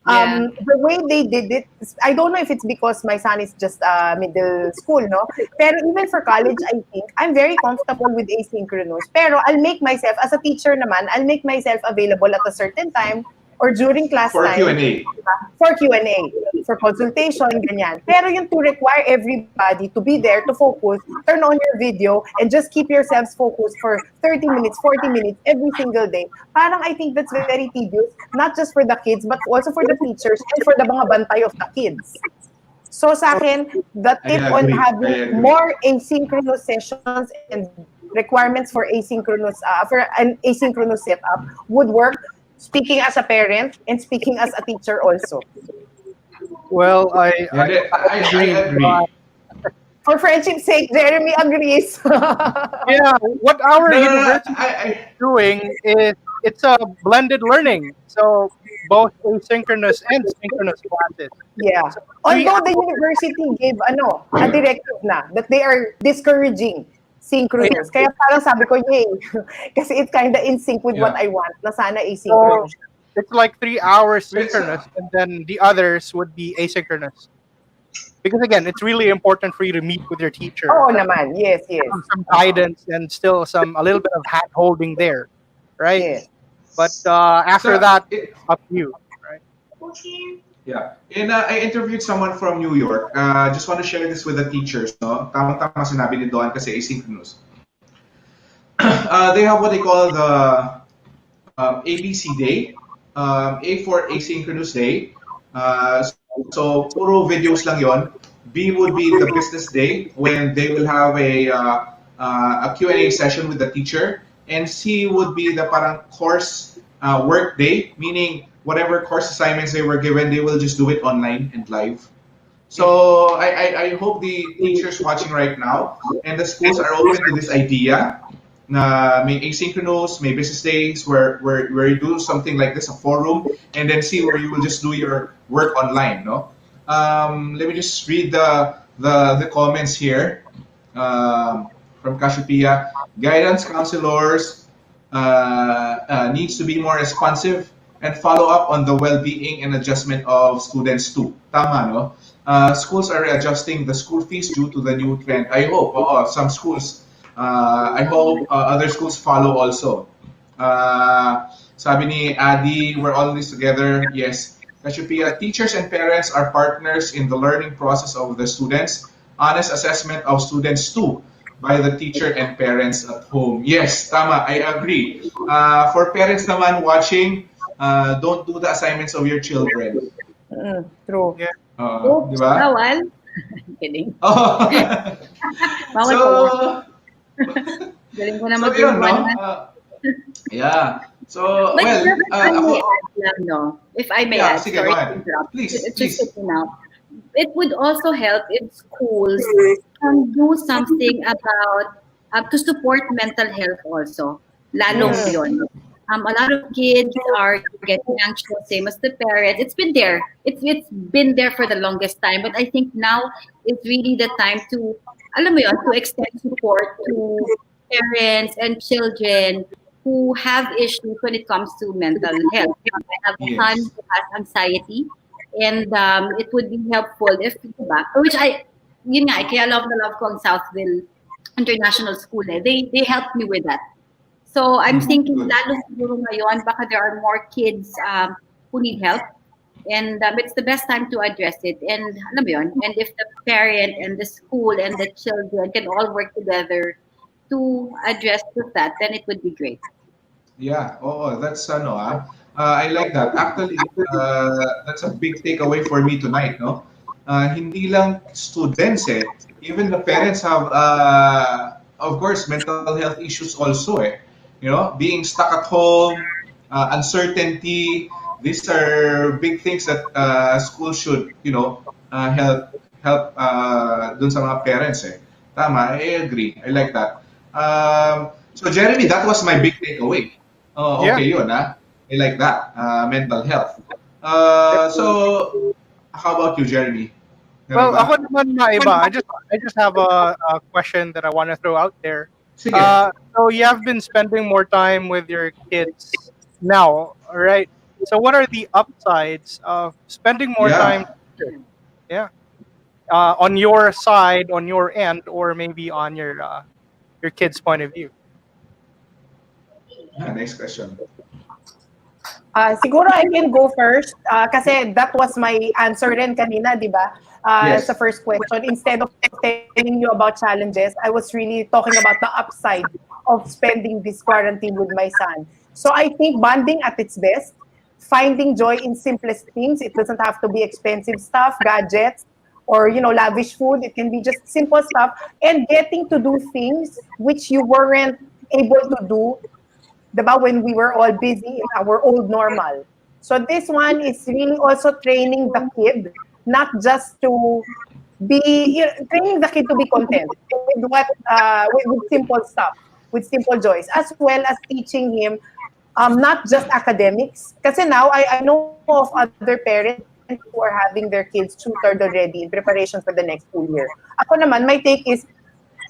The way they did it, I don't know if it's because my son is just middle school, no? Pero even for college, I think, I'm very comfortable with asynchronous. Pero I'll make myself, as a teacher naman, I'll make myself available at a certain time or during class For time. Q&A. For Q&A, for consultation, ganyan. Pero yung to require everybody to be there to focus, turn on your video, and just keep yourselves focused for 30 minutes, 40 minutes every single day. Parang I think that's very tedious, not just for the kids, but also for the teachers and for the mga bantay of the kids. So sa akin, the tip I on agree. having more asynchronous sessions and requirements for an asynchronous setup would work, speaking as a parent and speaking as a teacher also. Well, I agree. For friendship's sake, Jeremy agrees. yeah, what our No, university is doing is it's a blended learning. So both asynchronous and synchronous classes. Yeah. Although the university gave a directive na that they are discouraging synchronous. Kaya parang sabi ko, yay. Kasi it's kind of in sync with what I want, na sana asynchronous. So it's like 3 hours synchronous, and then the others would be asynchronous. Because again, it's really important for you to meet with your teacher. Oo naman, yes. Some guidance and still a little bit of hand holding there, right? Yes. But after that, up to you, right? Yeah. And I interviewed someone from New York. Just want to share this with the teachers. No? Tama-tama sinabi ni Dawn kasi asynchronous. They have what they call the ABC Day. A for asynchronous day. So, puro videos lang yon. B would be the business day when they will have a Q&A session with the teacher. And C would be the parang course work day, meaning whatever course assignments they were given, they will just do it online and live. So I hope the teachers watching right now and the schools are open to this idea. May asynchronous, may business days where you do something like this, a forum, and then see where you will just do your work online. No, let me just read the comments here from Cassiopeia. Guidance counselors needs to be more responsive and follow up on the well-being and adjustment of students too. Tama, no? Schools are adjusting the school fees due to the new trend. I hope some schools. I hope other schools follow also. Sabi ni Adi, we're all in this together. Yes. Cassiopeia, teachers and parents are partners in the learning process of the students. Honest assessment of students too by the teacher and parents at home. Yes, tama. I agree. For parents naman watching, don't do the assignments of your children. True. Yeah. Di ba? Bawal. Kidding. Oh. Bawal So, po. Galing ko na so yun, no? mag-1. Yeah. So, But well, if I may ako, add lang, no? If I may Yeah, add, sige, sorry go to ahead. interrupt. Please, It's please. just now. It would also help if schools can do something about to support mental health also. Lalong yun. A lot of kids are getting anxious, same as the parents. It's been there. It's been there for the longest time. But I think now is really the time to, alam mo yun, to extend support to parents and children who have issues when it comes to mental health. I have a son who has anxiety, and it would be helpful if, diba? Which yun nga, kaya love na love ko ang Southville International School. They helped me with that. So I'm thinking, lalo siguro ngayon, baka there are more kids who need help. And it's the best time to address it. And alam mo yun, and if the parent and the school and the children can all work together to address that, then it would be great. Yeah, that's I like that. Actually, that's a big takeaway for me tonight, no? Hindi lang students even the parents have of course mental health issues also You know, being stuck at home, uncertainty, these are big things that schools should, help dun sa mga parents Tama, I agree. I like that. So Jeremy, that was my big takeaway. Okay, yun I like that. Mental health. So how about you, Jeremy? Well, ako naman na iba. I just have a question that I want to throw out there. Sige. So you have been spending more time with your kids now, right? So what are the upsides of spending more time? Yeah. On your side, on your end, or maybe on your kids' point of view. Next question. Siguro I can go first kasi that was my answer rin kanina, di ba? Yes. Sa first question. Instead of telling you about challenges, I was really talking about the upside of spending this quarantine with my son. So I think bonding at its best, finding joy in simplest things. It doesn't have to be expensive stuff, gadgets, or lavish food. It can be just simple stuff, and getting to do things which you weren't able to do, diba, when we were all busy in our old normal. So this one is really also training the kid, not just to be training the kid to be content with with simple stuff, with simple joys, as well as teaching him not just academics. Kasi now I know of other parents who are having their kids tutored already in preparation for the next school year. Ako naman, my take is,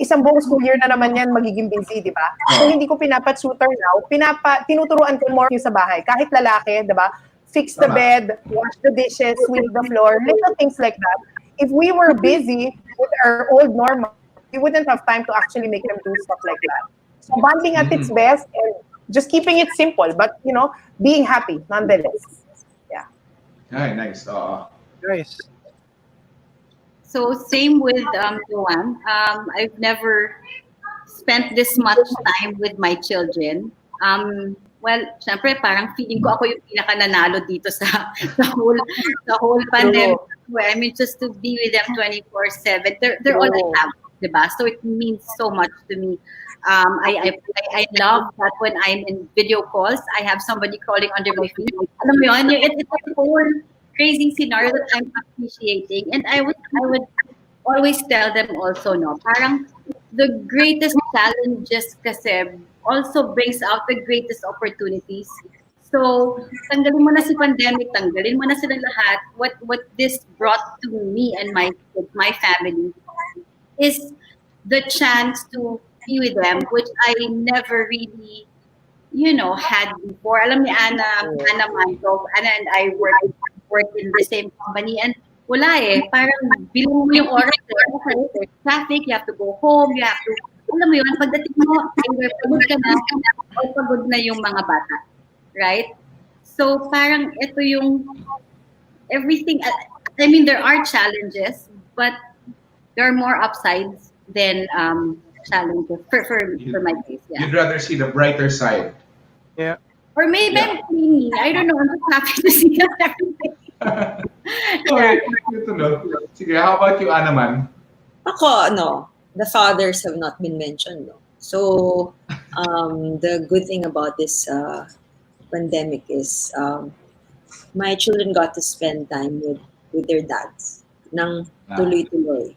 isang buong school year na naman yan magiging busy, di ba? So hindi ko pinapa-tutor now, tinuturuan ko more yung sa bahay. Kahit lalaki, di ba? Fix the bed, wash the dishes, sweep the floor, little things like that. If we were busy with our old normal, we wouldn't have time to actually make them do stuff like that. So bonding at its best and just keeping it simple, but being happy nonetheless. Yeah. Nice. Nice. So same with Joanne. I've never spent this much time with my children. Well, syempre parang feeling ko ako yung pinaka-nanalo dito sa whole pandemic. I mean, just to be with them 24/7. They're all I have. diba? So it means so much to me. I love that when I'm in video calls, I have somebody crawling under my feet. Alam mo yun, it's a whole crazy scenario that I'm appreciating. And I would always tell them also, no, parang the greatest challenges kasi also brings out the greatest opportunities. So, tanggalin mo na si pandemic, tanggalin mo na sila lahat. What this brought to me and my family is the chance to be with them, which I never really, had before. Alam ni Anna Manto, Anna and I work in the same company, and wala eh. Parang bilang mo yung oras, okay, there's traffic, you have to go home, you have to, alam mo yun, pagdating mo, either pagod ka na, o pagod na yung mga bata. Right? So parang ito yung everything, I mean, there are challenges, but there are more upsides than challenges for my case. Yeah. You'd rather see the brighter side. Yeah. Or maybe Yeah. I'm clingy. I don't know. I'm just happy to see everything. Okay, good to know. Sige, how about you, Ana man? Ako, the fathers have not been mentioned. No? So, the good thing about this pandemic is my children got to spend time with their dads ng tuloy-tuloy,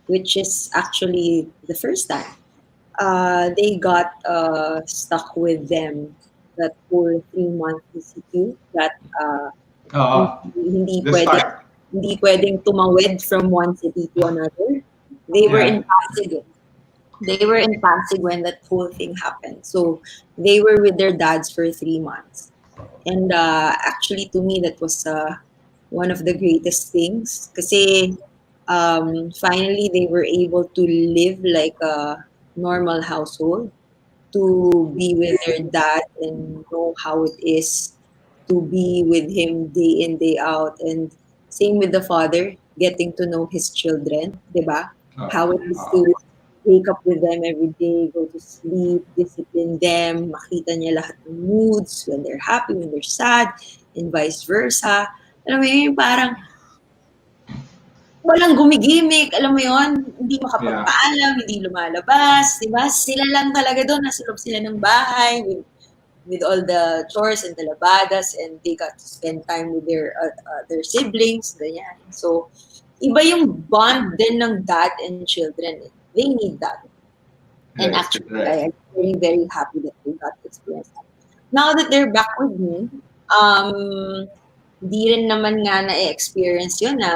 which is actually the first time. They got stuck with them that whole 3-month ECQ that hindi The pwedeng, start. hindi pwedeng tumawid from one city to another. They were Yeah. in Pasig. They were in Pasig when that whole thing happened. So they were with their dads for 3 months. And actually, to me, that was one of the greatest things. Kasi finally, they were able to live like a normal household, to be with their dad and know how it is to be with him day in, day out. And same with the father, getting to know his children, diba? How it is to wake up with them every day, go to sleep, discipline them, makita niya lahat ng moods, when they're happy, when they're sad, and vice versa. Alam mo yun, parang walang gumigimik, alam mo yun, hindi makapagpaalam, hindi lumalabas, di ba? Sila lang talaga doon, nasa loob sila ng bahay, with all the chores and the labadas, and they got to spend time with their siblings, ganyan. So, iba yung bond din ng dad and children. They need that. And Yes, actually, right. I'm very, very happy that they got to experience that. Now that they're back with me, di rin naman nga na-experience yun na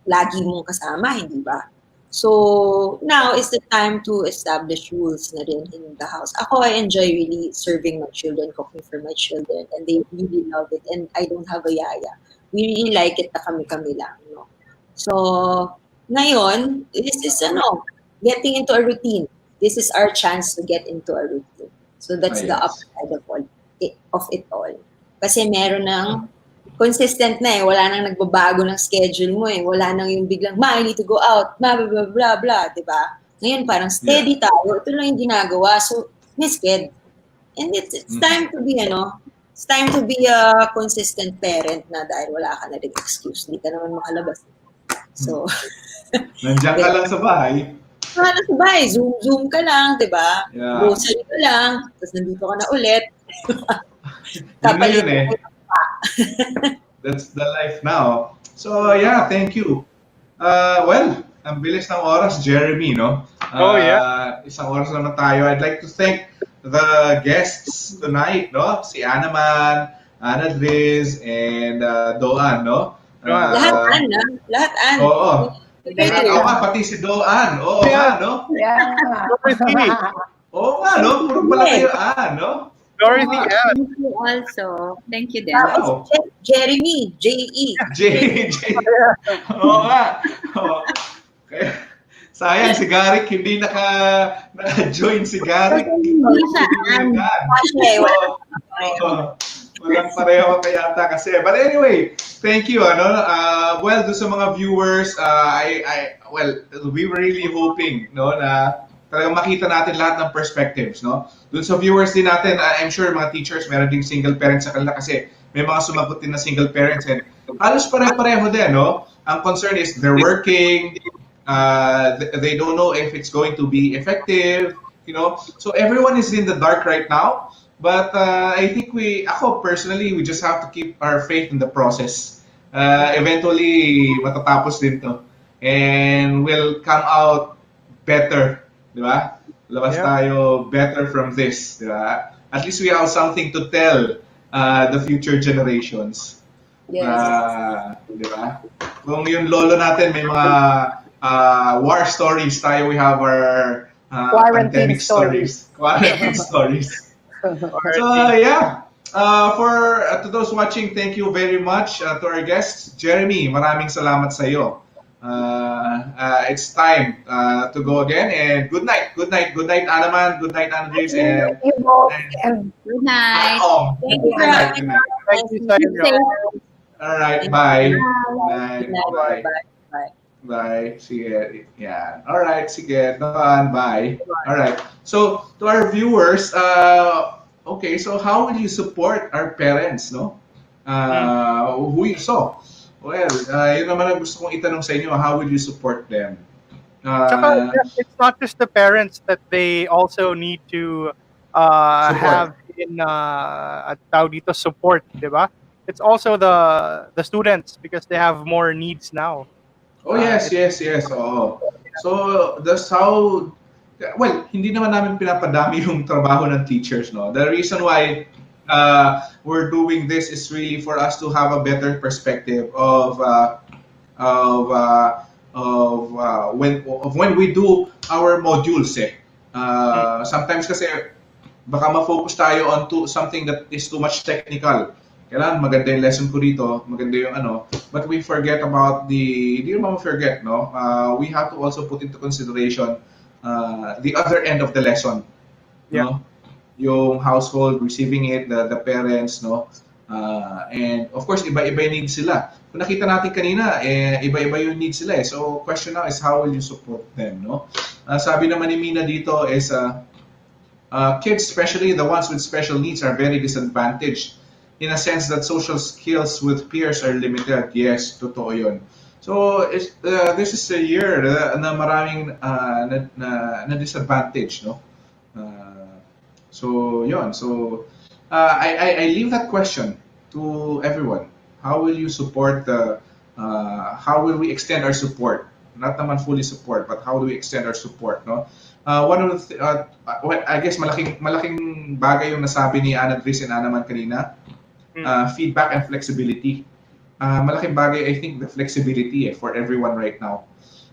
lagi mong kasama, hindi ba? So, now is the time to establish rules na rin in the house. Ako, I enjoy really serving my children, cooking for my children, and they really love it. And I don't have a yaya. We really like it na kami-kami lang, no? So, ngayon, this is, getting into a routine. This is our chance to get into a routine. So, that's the Yes. upside of it all. Kasi meron ng consistent na eh. Wala nang nagbabago ng schedule mo eh. Wala nang yung biglang, I need to go out, blah, blah, blah, blah, diba? Ngayon parang steady tayo. Ito lang yung ginagawa. So, misked. And it's time to be, it's time to be a consistent parent na dahil wala ka na rin excuse. Hindi ka naman makalabas. So, Nandiyan ka lang sa bahay. wala sa bahay. Zoom ka lang, diba? Yeah. Grocery ka lang. Tapos nandito ka na ulit. Yun na yun eh. That's the life now. So, yeah, thank you. Well, ang bilis ng oras, Jeremy, no? Oh, yeah. Isang oras naman tayo. I'd like to thank the guests tonight, no? Si Ana Man, Ana Driz, and Doan, no? Lahat, Oo. Thank Oo you. nga, pati si Doan. Oo nga, no? Yeah. Dorothy. Oo nga, no? Puro pala kayo, no? Dorothy Oo nga. Ann. Thank you also. Thank you, Dan. Wow. Jeremy, J.E. Oo nga. Oo. Kaya, sayang si Garrick, hindi naka-join si Garrick. Hindi siya. Okay, Oo. Walang pareho kaya ata kasi. But anyway, thank you. Well, doon sa mga viewers, we were really hoping, no, na talagang makita natin lahat ng perspectives, no? Doon sa viewers din natin, I'm sure mga teachers, meron ding single parents sa kanila kasi may mga sumagot din na single parents and halos pare-pareho din, no? Ang concern is they're working, They don't know if it's going to be effective, So everyone is in the dark right now. But I think ako personally, we just have to keep our faith in the process. Eventually, matatapos din to. And we'll come out better, di ba? Labas Yeah. tayo better from this, di ba? At least we have something to tell the future generations. Yes. Di ba? Kung yung lolo natin may mga war stories, tayo we have our Quarantine pandemic stories. Quarantine stories. So yeah, to those watching, thank you very much to our guests. Jeremy, maraming salamat sa iyo. It's time to go again, and good night, Anaman, good night, Andres, and You both, and Good night. Thank you for Good night, having good night. us. Thank you, Keep Sayonara. safe. All right, bye. Good Bye. night. Bye. Bye. Bye. Sige. Yeah. All right. Sige. Doon. Bye. All right. So, to our viewers, okay, so how will you support our parents, no? Well, yun naman ang gusto kong itanong sa inyo, how will you support them? Tsaka, it's not just the parents that they also need to Support. have in tawag dito, support, di ba? It's also the students because they have more needs now. Oh, yes. Oo. So, that's how, well, hindi naman namin pinapadami yung trabaho ng teachers, no? The reason why we're doing this is really for us to have a better perspective of when we do our modules, eh. Sometimes kasi baka ma-focus tayo on something that is too much technical. Kailangan maganda yung lesson ko dito, maganda yung but we forget about hindi naman forget, no? We have to also put into consideration the other end of the lesson, no? Yung household receiving it, the parents, no? And of course, iba-iba yung needs sila. Kung nakita natin kanina, iba-iba yung needs sila, eh. So, question now is how will you support them, no? Sabi naman ni Mina dito is kids, especially the ones with special needs, are very disadvantaged in a sense that social skills with peers are limited. Yes, totoo yun. So, this is a year na maraming na disadvantage, no? So, yun. So, I leave that question to everyone. How will you support how will we extend our support? Not naman fully support, but how do we extend our support, no? One of the, I guess malaking bagay yung nasabi ni Ana Dris and Anaman kanina. Feedback and flexibility. Malaking bagay, I think, the flexibility for everyone right now.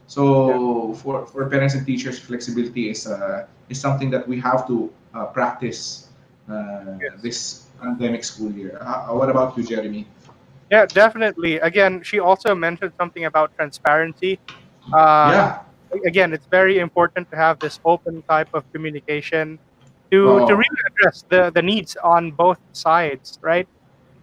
So for parents and teachers, flexibility is something that we have to practice this pandemic school year. What about you, Jeremy? Yeah, definitely. Again, she also mentioned something about transparency. Again, it's very important to have this open type of communication to really address the needs on both sides, right?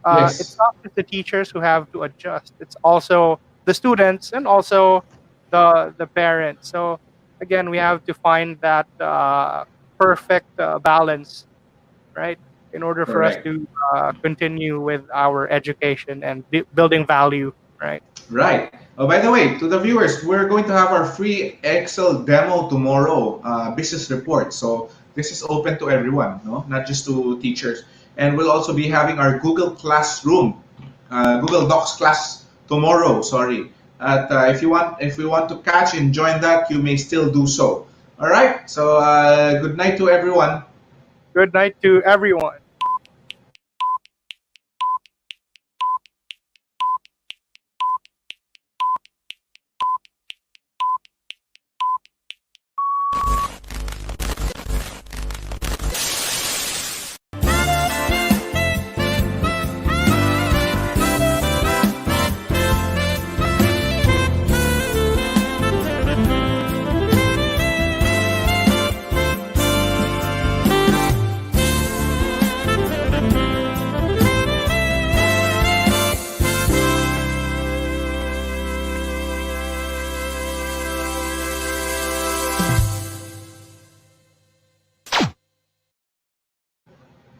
Yes. It's not just the teachers who have to adjust. It's also the students and also the parents. So again, we have to find that perfect balance, right? In order for us Correct. to continue with our education and building value, right? Right. Oh, by the way, to the viewers, we're going to have our free Excel demo tomorrow, business report. So this is open to everyone, no? Not just to teachers. And we'll also be having our Google Classroom, Google Docs class tomorrow. Sorry. If we want to catch and join that, you may still do so. All right. So good night to everyone. Good night to everyone.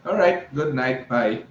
All right. Good night. Bye.